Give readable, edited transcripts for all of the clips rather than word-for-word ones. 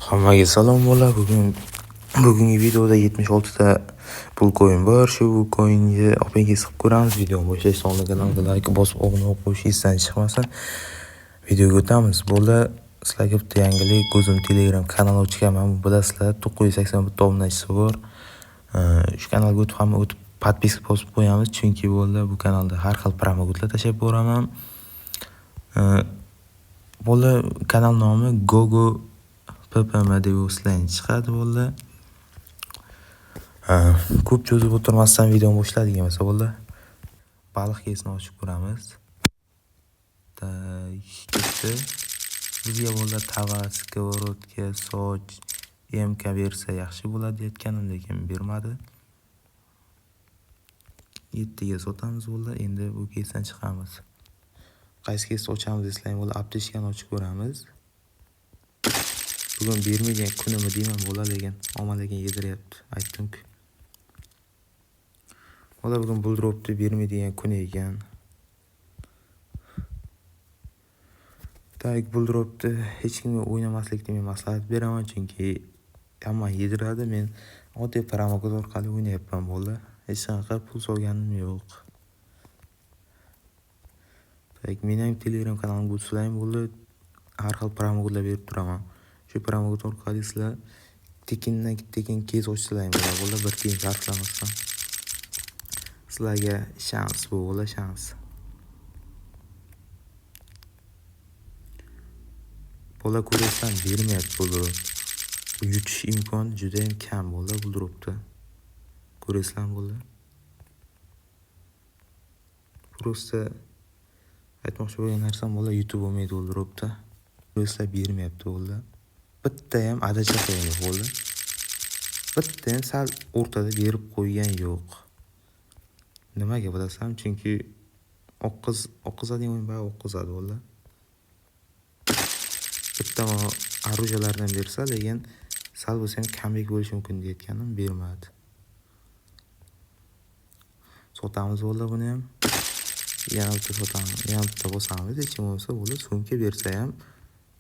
Hammaga salom bola. Bugungi videoda 76 ta pul coin bor. Shu pul coinni opingiz qilib ko'ramiz. Videoni boshlashdan oldin kanalga like bosib obuna bo'lib qo'yish esdan chiqmasin. Videoga o'tamiz. Bola, sizlarga bitta yangilik. O'zim Telegram kanal ochganman. Bilasizlar, 981 ta obunachisi bor. Shu kanalga o'tib podpiska bosib qo'yamiz, chunki bola bu kanalda har xil promogutlar tashlab boraman. Bola, kanal nomi Gogo PPM deb o'slan chiqadi bola. Ko'p cho'zib o'tirmasdan videoni boshladik emas bola. Baliq kesini ochib ko'ramiz. Ketdi. Bizga bola tava, skоворodka, soch, MK bersa yaxshi bo'ladi aytganim, lekin bermadi. 7 ga sotamiz bola. Endi bu kesdan chiqamiz. Qaysi kesni ochamiz desanglar bola, aptechkani ochib ko'ramiz. Bugun bermagan kunimi deyman bola, lekin omalagan yediryapti, aytdim-ku. Bola, bugun buldropni bermaydigan kun ekan. Buldropni hech kimga o'ynamaslikni men maslahat beraman, chunki hamma yediradi. Men oddiy promogod orqali o'ynayapman bola. Hech qanaqa pul solganim yo'q. Men ham Telegram kanalimga o'tsalaring bola, har xil promogodlar berib turaman. Shu promogod orqali sizlar tekin kes ochsalaring bola, bir tiyin sarflamasdan. Sizlarga shans bu bola, shans. Bola, ko'rasizlar, bermayapti bola. Yutish imkoni juda ham kam bola buldropda. Ko'rasizlar bola. Prosta aytmoqchi bo'lgan narsam bola, yutib bo'lmaydi buldropda. Ko'rasizlar, bermayapti bola. Bitta ham adachaqa yo'q bola. Bitta ham sal o'rtada berib qo'ygan yo'q. Nimaga bilasam? Chunki oqqizadigan o'yin bari oqqizadi bola. Bitta orujalardan bersa, lekin sal bo'lsa ham kamlik bo'lishi mumkin deyotganim, bermadi. Sotamiz bola buni ham. Yana bitta sotamiz. Yana bitta bosamiz. Hech kim bo'lsa bola, so'mga bersa ham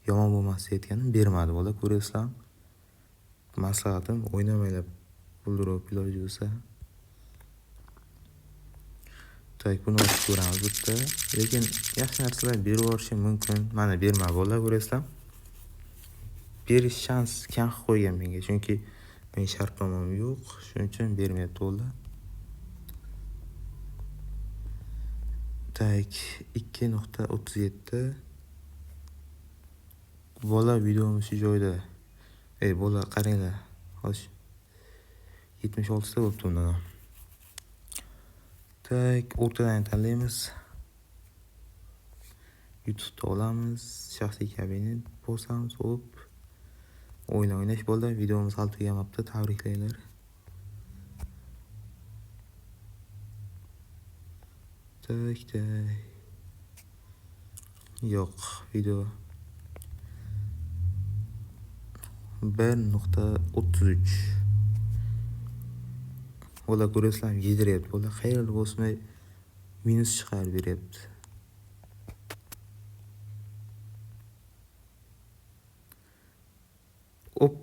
yomon bo'lmas deyotganim, bermadi bola. Ko'rasizlar. Maslahatim, o'ynamanglar buldrop iloji bo'lsa. Buni ochib ko'ramiz bitta. Lekin yaxshi narsalar berib yuborishi mumkin. Mana berma bola, ko'rasizlar. Berish shans kam qilib qo'ygan menga, chunki men shartnomam yo'q, shuning uchun bermayapti bola. 2.37 bola, videomiz shu joyda. Bola, qaranglar. Xo'sh. 76 ta bo'libdi bundan. O'rtadan tanlaymiz. YouTube'da olamiz. Shaxsiy kabinet bosamiz. Hop. O'ynash bola. Videomiz hal tugamabdi. Tabriklanglar. Yo'q, video 1.33 bola, ko'rasizlar, yediryapti bola. Xayrli bo'lsin, minus chiqarib beryapti. Hop.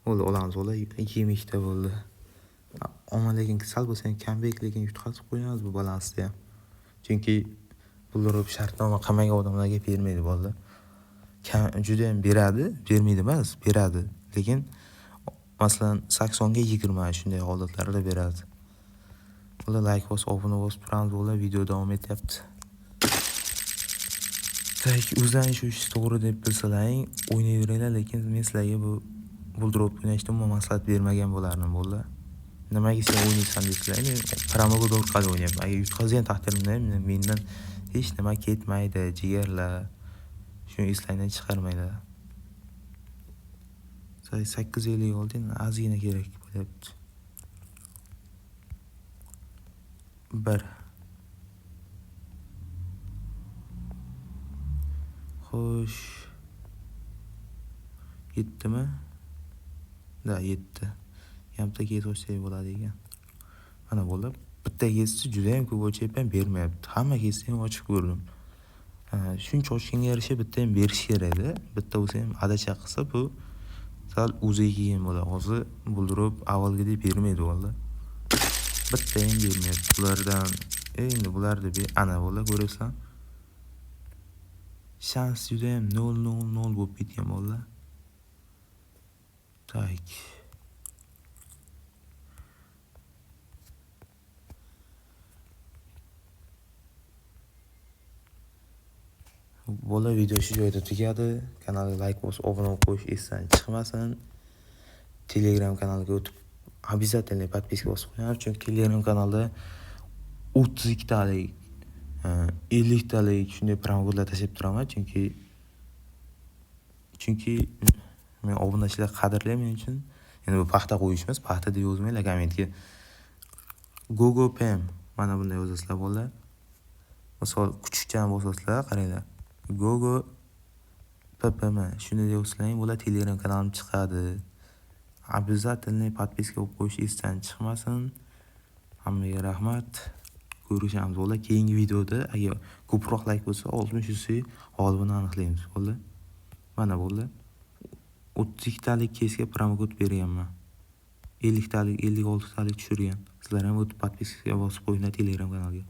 Bola, olamiz bola. 22 ta bo'ldi. Lekin sal bo'lsa ham kambek, lekin yutqazib qo'yamiz bu balansni ham. Chunki buldrop shartnoma qilmagan odamlarga bermaydi bola. Juda ham beradi, bermaydi emas, beradi. Lekin masalan 80 ga 20 shunday holatlarda beradi. Bola, like bosib, obuna bosib turamiz bola. Video davom etyapti. O'zlarining shu ish to'g'ri deb bilsalaring, o'ynayveringlar, lekin men sizlarga bu buldrop o'ynashni umuman maslahat bermagan bo'lardim bola. Nimaga sen o'ynaysan desizlar, men promogod orqali o'ynayapman. Agar yutqazgan taqdirimda mendan hech nima ketmaydi, jigarlar. Shuni eslangdan chiqarmanglar. 856 ozgina kerak bo'lyapti. 1. Xo'sh. Yetdimi? Da, yetdi. Yarimta kes ochsak bo'ladi ekan. Mana bola, bitta kesni juda ham ko'p ochyapman, bermayapti. Hamma kesni ham ochib ko'rdim. Shuncha ochganga yarasha bitta ham berish kerak edi. Bitta bo'lsa ham adacha qilsa bu sal o'ziga kelgan bo'ladi. Hozir buldirib avvalgidek bermaydi valla. Bitta ham bermaydi. Bulardan endi bularni ana bo'la ko'rasan. Shans juda ham 0-0-0 bo'lib ketgan valla. Tak. Bola video shu joyda tugadi. Kanalga like bosib, obuna bo'lib qo'yish esdan chiqmasin. Telegram kanaliga o'tib обязательно подписка bosib qo'ying. Chunki Telegram kanalda 32 talik, 50 talik shunday promotlar tashlab turaman. Chunki men obunachilar qadrlayman men uchun. Endi bu paxta qo'yishimiz, paxta deb yozmanglar kommentga. Google Pam mana bunday yozasizlar bo'lar. Misol kuchukchani bosasizlar, qaranglar. Google PPM shunday yozsanglar bo'lar, Telegram kanalim chiqadi. Обязательно подписка bo'lib qo'yish esdan chiqmasin. Hammaga rahmat. Ko'rishamiz bo'lar keyingi videoda. Agar ko'proq like bo'lsa 60 g'olibini aniqlaymiz bo'lar. Mana bo'lar. 32 talik kesga promokod berganman. 50 talik, 56 talik tushirgan. Sizlar ham o'tib podpiskaga bosib qo'yinglar Telegram kanaliga.